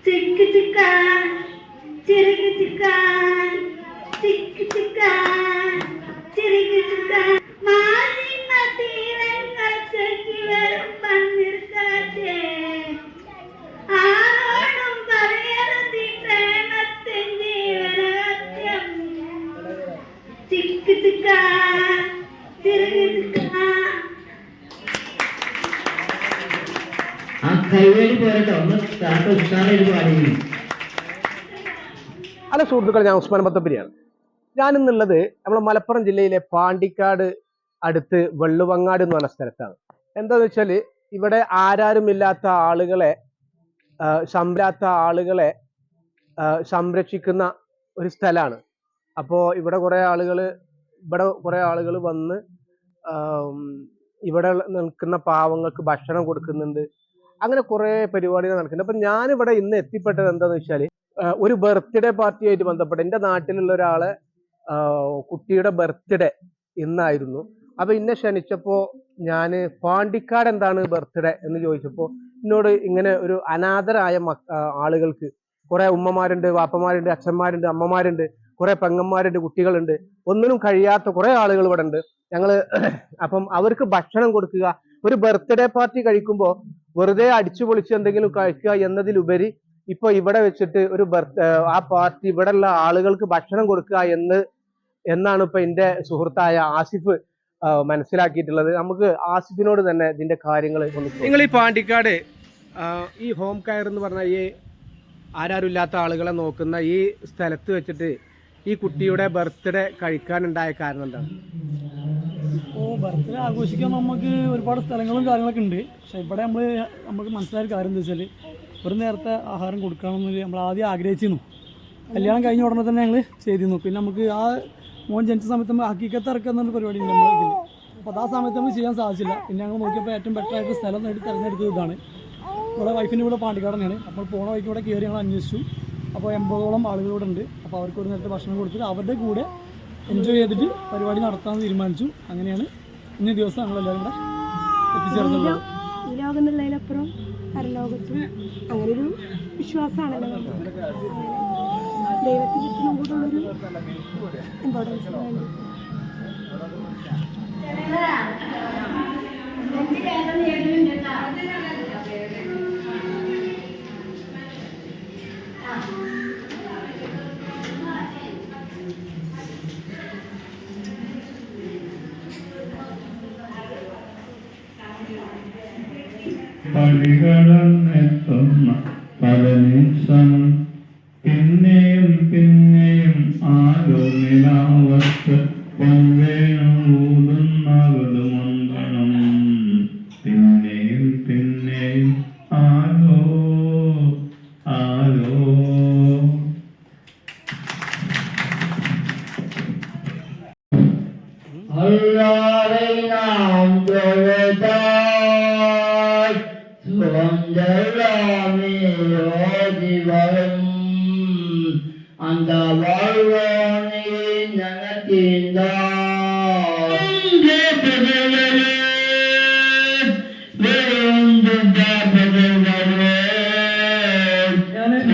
ചിക്ക് ചിക്കാൻ ചിരിക്ക് ചിക്കാൻ ചിക്ക് ചിക്കാൻ ചിരിക്ക് ചിക്കാൻ മാലിന്യ തീരങ്ങൾക്ക് കിവരും പന്നിർക്കാറ്റേ ആരോടും പറയരുത് പ്രേമത്തിൻ ജീവനാദ്യം ചിക്ക് ചിക്കാൻ ചിരിക്ക് ചിക്കാൻ. ആ കൈവേലി പോരട്ടോ ഒന്ന് ഉഷാറായിട്ട് പാടിയിരുന്നു. ഹലോ സുഹൃത്തുക്കൾ, ഞാൻ ഉസ്മാൻ ബത്തപ്പരിയാണ്. ഞാനിന്നുള്ളത് നമ്മുടെ മലപ്പുറം ജില്ലയിലെ പാണ്ടിക്കാട് അടുത്ത് വെള്ളുവങ്ങാട് എന്ന് പറഞ്ഞ സ്ഥലത്താണ്. എന്താന്ന് വെച്ചാൽ ഇവിടെ ആരാരുമില്ലാത്ത ആളുകളെ സംരക്ഷിക്കുന്ന ഒരു സ്ഥലമാണ്. അപ്പോൾ ഇവിടെ കുറേ ആളുകൾ വന്ന് ഇവിടെ നിൽക്കുന്ന പാവങ്ങൾക്ക് ഭക്ഷണം കൊടുക്കുന്നുണ്ട്. അങ്ങനെ കുറേ പരിപാടികൾ നടക്കുന്നുണ്ട്. അപ്പം ഞാനിവിടെ ഇന്ന് എത്തിപ്പെട്ടത് എന്താണെന്ന് വെച്ചാൽ ഒരു ബർത്ത്ഡേ പാർട്ടിയായിട്ട് ബന്ധപ്പെട്ട് എൻ്റെ നാട്ടിലുള്ള ഒരാളെ കുട്ടിയുടെ ബർത്ത്ഡേ ഇന്നായിരുന്നു. അപ്പോൾ ഇന്നെ ക്ഷണിച്ചപ്പോൾ ഞാൻ പാണ്ടിക്കാട് എന്താണ് ബർത്ത്ഡേ എന്ന് ചോദിച്ചപ്പോൾ എന്നോട് ഇങ്ങനെ ഒരു അനാഥരായ ആളുകൾക്ക് കുറേ ഉമ്മമാരുണ്ട്, വാപ്പമാരുണ്ട്, അച്ഛന്മാരുണ്ട്, അമ്മമാരുണ്ട്, കുറേ പെങ്ങന്മാരുണ്ട്, കുട്ടികളുണ്ട്, ഒന്നിനും കഴിയാത്ത കുറേ ആളുകൾ ഇവിടെ ഉണ്ട്. അപ്പം അവർക്ക് ഭക്ഷണം കൊടുക്കുക, ഒരു ബർത്ത്ഡേ പാർട്ടി കഴിക്കുമ്പോൾ വെറുതെ അടിച്ചു പൊളിച്ച് എന്തെങ്കിലും കഴിക്കുക എന്നതിലുപരി ഇപ്പൊ ഇവിടെ വെച്ചിട്ട് ആ പാർട്ടി ഇവിടെയുള്ള ആളുകൾക്ക് ഭക്ഷണം കൊടുക്കുക എന്നാണ് ഇപ്പൊ എൻ്റെ സുഹൃത്തായ ആസിഫ് മനസ്സിലാക്കിയിട്ടുള്ളത്. നമുക്ക് ആസിഫിനോട് തന്നെ ഇതിന്റെ കാര്യങ്ങൾ. നിങ്ങൾ ഈ പാണ്ടിക്കാട് ഈ ഹോം കെയർ എന്ന് പറഞ്ഞ ഈ ആരാരുമില്ലാത്ത ആളുകളെ നോക്കുന്ന ഈ സ്ഥലത്ത് വെച്ചിട്ട് ഈ കുട്ടിയുടെ ബർത്ത്ഡേ കഴിക്കാനുണ്ടായ കാരണം എന്താണ്? ഇപ്പോൾ ബർത്ത്ഡേ ആഘോഷിക്കാൻ നമുക്ക് ഒരുപാട് സ്ഥലങ്ങളും കാര്യങ്ങളൊക്കെ ഉണ്ട്. പക്ഷേ ഇവിടെ നമുക്ക് മനസ്സിലായ കാര്യം എന്താ വെച്ചാൽ ഒരു നേരത്തെ ആഹാരം കൊടുക്കണമെന്ന് നമ്മൾ ആദ്യം ആഗ്രഹിച്ചിരുന്നു. കല്യാണം കഴിഞ്ഞ ഉടനെ തന്നെ ഞങ്ങൾ ചെയ്തിരുന്നു. പിന്നെ നമുക്ക് ആ മോൻ ജനിച്ച സമയത്ത് നമ്മൾ ഹക്കീക്കത്ത് ഇറക്കുന്ന പരിപാടി ഉണ്ട് നമ്മൾ ഇതിൽ. അപ്പോൾ ആ സമയത്ത് നമുക്ക് ചെയ്യാൻ സാധിച്ചില്ല. പിന്നെ ഞങ്ങൾ നോക്കിയപ്പോൾ ഏറ്റവും ബെറ്റർ ആയിട്ട് സ്ഥലം നേടി തിരഞ്ഞെടുത്തത് ഇതാണ്. ഇവിടെ വൈഫിൻ്റെ ഇവിടെ പാണ്ടിക്കാട് തന്നെയാണ്. അപ്പോൾ പോണ വഴിക്ക് ഇവിടെ കയറി ഞങ്ങൾ അന്വേഷിച്ചു. അപ്പോൾ 80ഓളം ആളുകളോട് ഉണ്ട്. അപ്പോൾ അവർക്ക് ഒരു നേരത്തെ ഭക്ഷണം കൊടുത്തിട്ട് അവരുടെ കൂടെ എൻജോയ് ചെയ്തിട്ട് പരിപാടി നടത്താമെന്ന് തീരുമാനിച്ചു. അങ്ങനെയാണ് ഇന്ന ദിവസം ഞങ്ങളെല്ലാവരും കൂടെ എത്തിച്ചേർന്നുള്ളത്. ഈ ലോകം എന്നുള്ളതിനപ്പുറം പരലോകത്തും അങ്ങനൊരു വിശ്വാസമാണല്ലോ ദൈവത്തിൽ കിട്ടുമ്പോഴുള്ളൊരു ഇമ്പോർട്ടൻസ് വേണ്ടി. പടികളെത്തുന്ന പല നിമിഷം പിന്നെയും പിന്നെയും ആരോ നിലാവത്ത് പൊൻവേണം ഊതുന്നവത് മന്ത്രണം. പിന്നെയും പിന്നെയും ആരോ അല്ലാതെ നാം அந்த வாழ்வானே ഞാൻ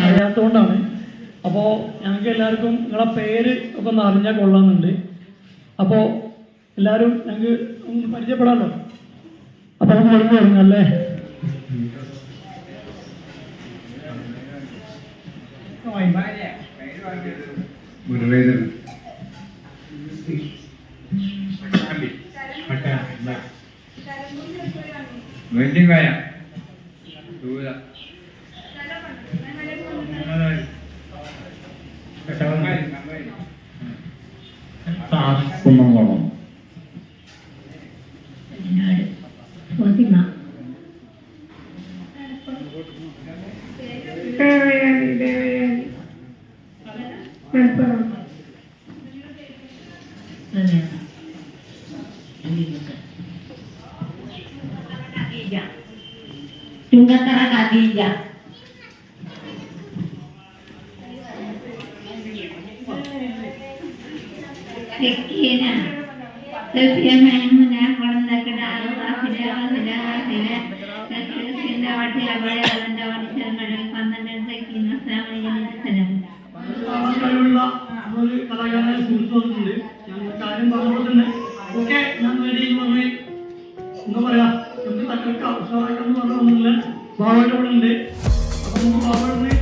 അറിയാത്തതുകൊണ്ടാണ്. അപ്പോൾ ഞങ്ങൾക്ക് എല്ലാവർക്കും നിങ്ങളെ പേര് ഒക്കെ ഒന്ന് അറിഞ്ഞാൽ കൊള്ളാമെന്നുണ്ട്. അപ്പോൾ എല്ലാവരും ഞങ്ങൾക്ക് ഒന്ന് പരിചയപ്പെടാമല്ലോ. അപ്പോൾ നമുക്ക് പറഞ്ഞു തുടങ്ങല്ലേ? വെള്ളിക്കായ Kunnamkulam Tunggatara Khadijah. Sekina. Sofia Maimuna Kolondakada Alafila Sekina Wati Abaya Alanda Wati Sarmada Pandan Sekina ഉഷാറാക്കണം എന്ന് പറഞ്ഞൊന്നുമില്ല. ബാബയുടെ ഇവിടെ ഉണ്ട്. അപ്പൊ നമുക്ക് ബാബയുടെ